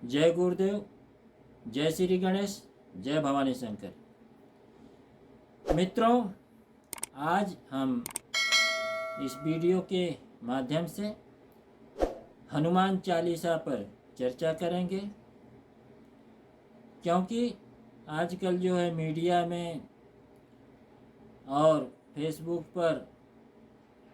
जय गुरुदेव, जय श्री गणेश, जय भवानी शंकर। मित्रों, आज हम इस वीडियो के माध्यम से हनुमान चालीसा पर चर्चा करेंगे, क्योंकि आजकल जो है मीडिया में और फेसबुक पर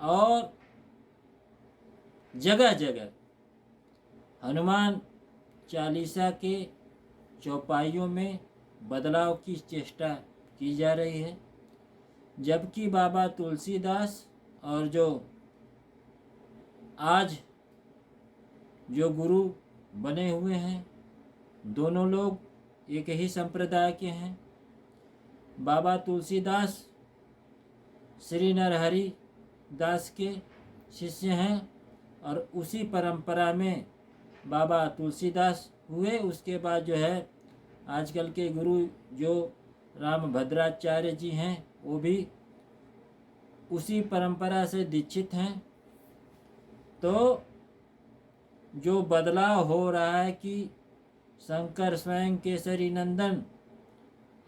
और जगह जगह हनुमान चालीसा के चौपाइयों में बदलाव की चेष्टा की जा रही है, जबकि बाबा तुलसीदास और आज जो गुरु बने हुए हैं, दोनों लोग एक ही संप्रदाय के हैं। बाबा तुलसीदास श्री नरहरि दास के शिष्य हैं और उसी परंपरा में बाबा तुलसीदास हुए। उसके बाद जो है आजकल के गुरु जो रामभद्राचार्य जी हैं, वो भी उसी परंपरा से दीक्षित हैं। तो जो बदलाव हो रहा है कि शंकर स्वयं केसरी नंदन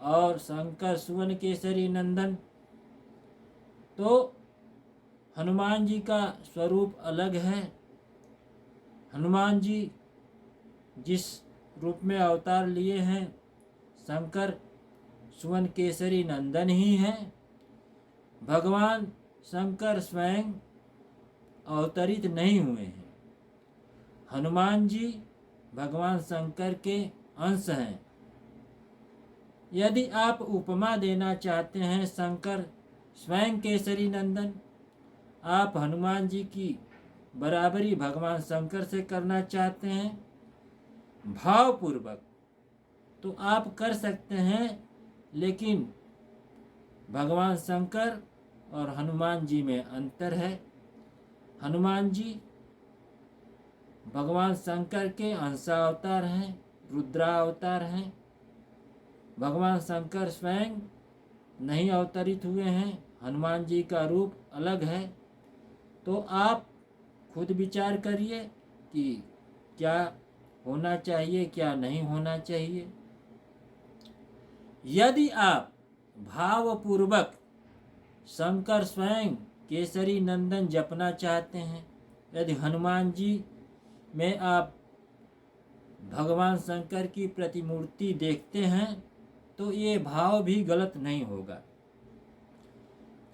और शंकर सुवन केसरी नंदन, तो हनुमान जी का स्वरूप अलग है। हनुमान जी जिस रूप में अवतार लिए हैं, शंकर सुवन केसरी नंदन ही हैं। भगवान शंकर स्वयं अवतरित नहीं हुए हैं। हनुमान जी भगवान शंकर के अंश हैं। यदि आप उपमा देना चाहते हैं शंकर स्वयं केसरी नंदन, आप हनुमान जी की बराबरी भगवान शंकर से करना चाहते हैं भावपूर्वक, तो आप कर सकते हैं। लेकिन भगवान शंकर और हनुमान जी में अंतर है। हनुमान जी भगवान शंकर के अंशावतार हैं, रुद्रावतार हैं। भगवान शंकर स्वयं नहीं अवतरित हुए हैं। हनुमान जी का रूप अलग है। तो आप खुद विचार करिए कि क्या होना चाहिए, क्या नहीं होना चाहिए। यदि आप भावपूर्वक शंकर स्वयं केसरी नंदन जपना चाहते हैं, यदि हनुमान जी में आप भगवान शंकर की प्रतिमूर्ति देखते हैं, तो ये भाव भी गलत नहीं होगा।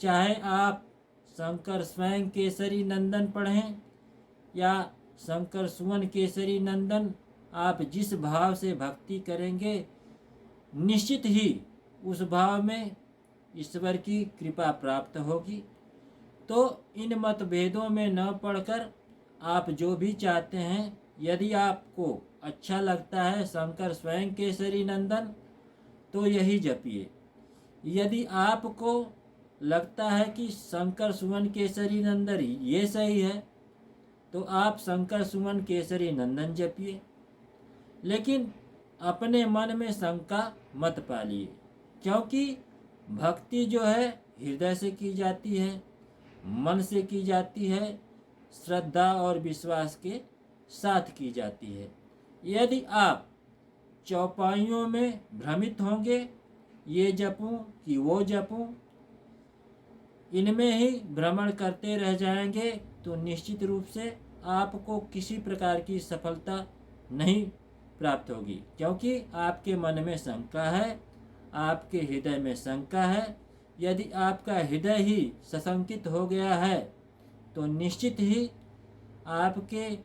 चाहे आप शंकर स्वयं केसरी नंदन पढ़ें या शंकर सुवन केसरी नंदन, आप जिस भाव से भक्ति करेंगे, निश्चित ही उस भाव में ईश्वर की कृपा प्राप्त होगी। तो इन मतभेदों में न पढ़कर आप जो भी चाहते हैं, यदि आपको अच्छा लगता है शंकर स्वयं केसरी नंदन, तो यही जपिए। यदि आपको लगता है कि शंकर सुवन केसरी नंदन ये सही है, तो आप शंकर सुवन केसरी नंदन जपिए। लेकिन अपने मन में शंका मत पालिए, क्योंकि भक्ति जो है हृदय से की जाती है, मन से की जाती है, श्रद्धा और विश्वास के साथ की जाती है। यदि आप चौपाइयों में भ्रमित होंगे, ये जपूं कि वो जपूं, इनमें ही भ्रमण करते रह जाएंगे, तो निश्चित रूप से आपको किसी प्रकार की सफलता नहीं प्राप्त होगी, क्योंकि आपके मन में शंका है, आपके हृदय में शंका है। यदि आपका हृदय ही सशंकित हो गया है, तो निश्चित ही आपके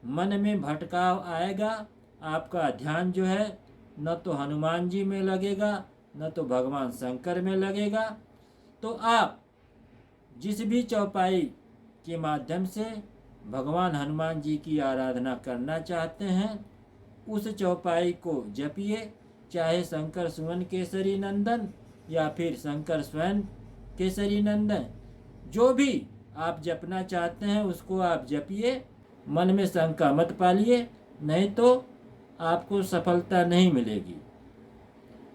मन में भटकाव आएगा। आपका ध्यान जो है न तो हनुमान जी में लगेगा, न तो भगवान शंकर में लगेगा। तो आप जिस भी चौपाई के माध्यम से भगवान हनुमान जी की आराधना करना चाहते हैं, उस चौपाई को जपिए। चाहे शंकर सुवन केसरी नंदन या फिर शंकर स्वयं केसरी नंदन, जो भी आप जपना चाहते हैं उसको आप जपिए। मन में शंका मत पालिए, नहीं तो आपको सफलता नहीं मिलेगी।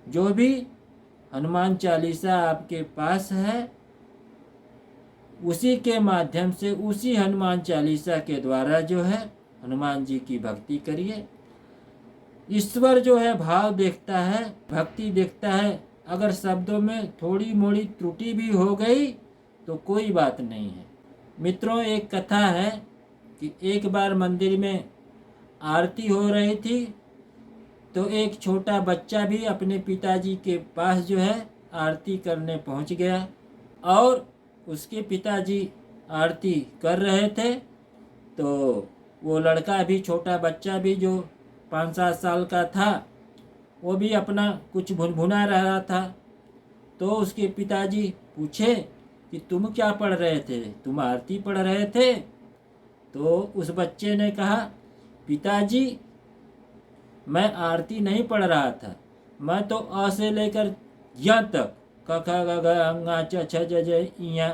जो भी हनुमान चालीसा आपके पास है, उसी के माध्यम से, उसी हनुमान चालीसा के द्वारा जो है हनुमान जी की भक्ति करिए। ईश्वर जो है भाव देखता है, भक्ति देखता है। अगर शब्दों में थोड़ी मोड़ी त्रुटि भी हो गई तो कोई बात नहीं है। मित्रों, एक कथा है कि एक बार मंदिर में आरती हो रही थी, तो एक छोटा बच्चा भी अपने पिताजी के पास जो है आरती करने पहुंच गया, और उसके पिताजी आरती कर रहे थे। तो वो लड़का भी, छोटा बच्चा भी जो 5-7 साल का था, वो भी अपना कुछ भुनभुना रहा था। तो उसके पिताजी पूछे कि तुम क्या पढ़ रहे थे, तुम आरती पढ़ रहे थे? तो उस बच्चे ने कहा, पिताजी मैं आरती नहीं पढ़ रहा था, मैं तो अ से लेकर य तक क ख ग घ अ च छ ज झ ञ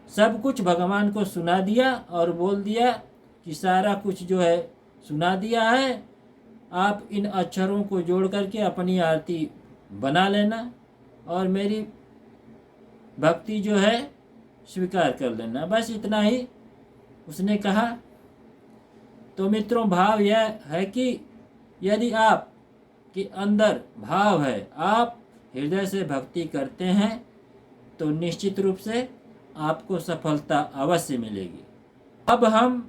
सब कुछ भगवान को सुना दिया और बोल दिया कि सारा कुछ जो है सुना दिया है, आप इन अक्षरों को जोड़ करके अपनी आरती बना लेना और मेरी भक्ति जो है स्वीकार कर लेना, बस इतना ही उसने कहा। तो मित्रों, भाव यह है कि यदि आप के अंदर भाव है, आप हृदय से भक्ति करते हैं, तो निश्चित रूप से आपको सफलता अवश्य मिलेगी। अब हम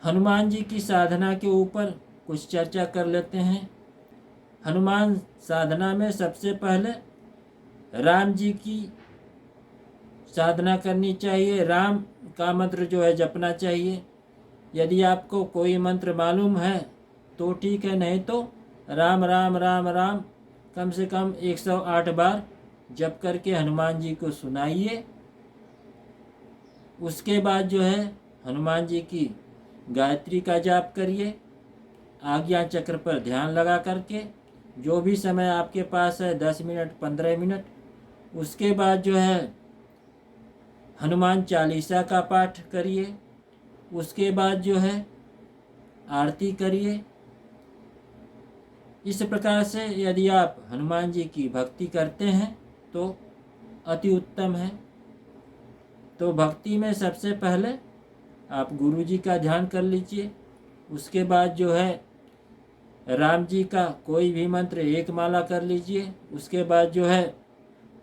हनुमान जी की साधना के ऊपर कुछ चर्चा कर लेते हैं। हनुमान साधना में सबसे पहले राम जी की साधना करनी चाहिए, राम का मंत्र जो है जपना चाहिए। यदि आपको कोई मंत्र मालूम है तो ठीक है, नहीं तो राम राम राम राम कम से कम 108 बार जप करके हनुमान जी को सुनाइए। उसके बाद जो है हनुमान जी की गायत्री का जाप करिए, आज्ञा चक्र पर ध्यान लगा करके, जो भी समय आपके पास है 10 मिनट 15 मिनट। उसके बाद जो है हनुमान चालीसा का पाठ करिए। उसके बाद जो है आरती करिए। इस प्रकार से यदि आप हनुमान जी की भक्ति करते हैं तो अति उत्तम है। तो भक्ति में सबसे पहले आप गुरु जी का ध्यान कर लीजिए। उसके बाद जो है राम जी का कोई भी मंत्र एक माला कर लीजिए। उसके बाद जो है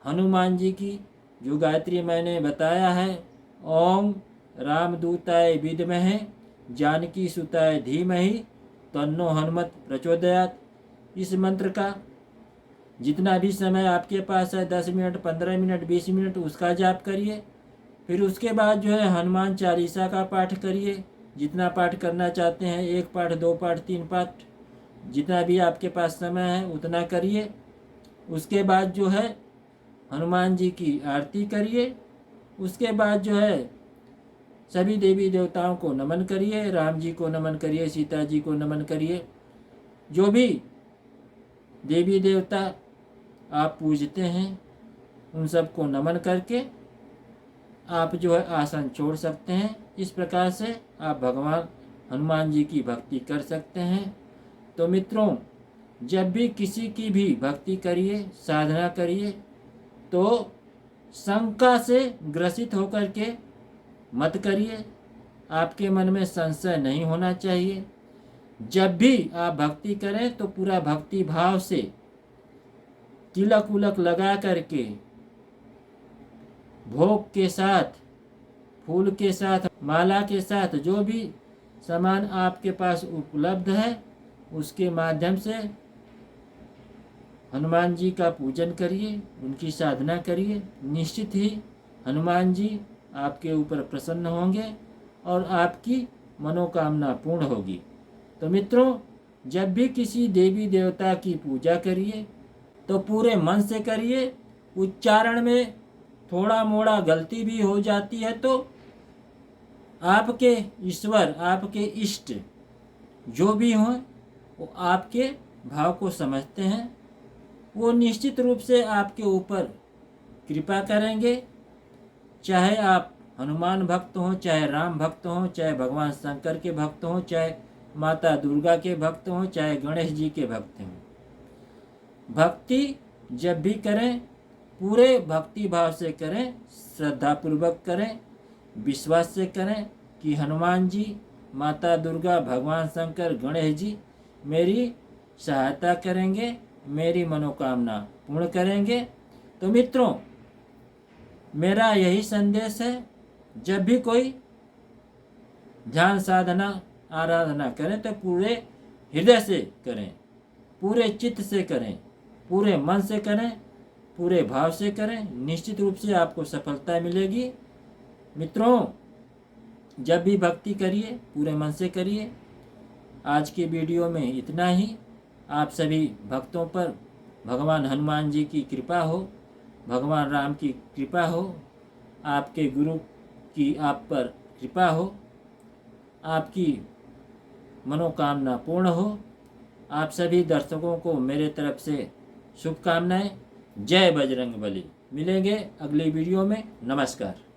हनुमान जी की जो गायत्री मैंने बताया है, ओम रामदूताय विद्महे जानकी सुताय धीमहि तन्नो हनुमत प्रचोदयात्, इस मंत्र का जितना भी समय आपके पास है 10 मिनट 15 मिनट 20 मिनट उसका जाप करिए। फिर उसके बाद जो है हनुमान चालीसा का पाठ करिए। जितना पाठ करना चाहते हैं, 1 पाठ 2 पाठ 3 पाठ, जितना भी आपके पास समय है उतना करिए। उसके बाद जो है हनुमान जी की आरती करिए। उसके बाद जो है सभी देवी देवताओं को नमन करिए, राम जी को नमन करिए, सीता जी को नमन करिए। जो भी देवी देवता आप पूजते हैं उन सबको नमन करके आप जो है आसन छोड़ सकते हैं। इस प्रकार से आप भगवान हनुमान जी की भक्ति कर सकते हैं। तो मित्रों, जब भी किसी की भी भक्ति करिए, साधना करिए, तो शंका से ग्रसित होकर के मत करिए। आपके मन में संशय नहीं होना चाहिए। जब भी आप भक्ति करें तो पूरा भक्ति भाव से तिलक उलक लगा करके, भोग के साथ, फूल के साथ, माला के साथ, जो भी सामान आपके पास उपलब्ध है उसके माध्यम से हनुमान जी का पूजन करिए, उनकी साधना करिए। निश्चित ही हनुमान जी आपके ऊपर प्रसन्न होंगे और आपकी मनोकामना पूर्ण होगी। तो मित्रों, जब भी किसी देवी देवता की पूजा करिए तो पूरे मन से करिए। उच्चारण में थोड़ा मोड़ा गलती भी हो जाती है तो आपके ईश्वर, आपके इष्ट जो भी हों, वो आपके भाव को समझते हैं। वो निश्चित रूप से आपके ऊपर कृपा करेंगे। चाहे आप हनुमान भक्त हों, चाहे राम भक्त हों, चाहे भगवान शंकर के भक्त हों, चाहे माता दुर्गा के भक्त हों, चाहे गणेश जी के भक्त हों। भक्ति जब भी करें पूरे भक्ति भाव से करें, श्रद्धापूर्वक करें, विश्वास से करें कि हनुमान जी माता दुर्गा, भगवान शंकर, गणेश जी मेरी सहायता करेंगे, मेरी मनोकामना पूर्ण करेंगे। तो मित्रों, मेरा यही संदेश है, जब भी कोई ध्यान साधना आराधना करें तो पूरे हृदय से करें, पूरे चित्त से करें, पूरे मन से करें, पूरे भाव से करें। निश्चित रूप से आपको सफलता मिलेगी। मित्रों, जब भी भक्ति करिए पूरे मन से करिए। आज की वीडियो में इतना ही। आप सभी भक्तों पर भगवान हनुमान जी की कृपा हो, भगवान राम की कृपा हो, आपके गुरु की आप पर कृपा हो, आपकी मनोकामना पूर्ण हो। आप सभी दर्शकों को मेरे तरफ से शुभकामनाएं। जय बजरंगबली। मिलेंगे अगली वीडियो में। नमस्कार।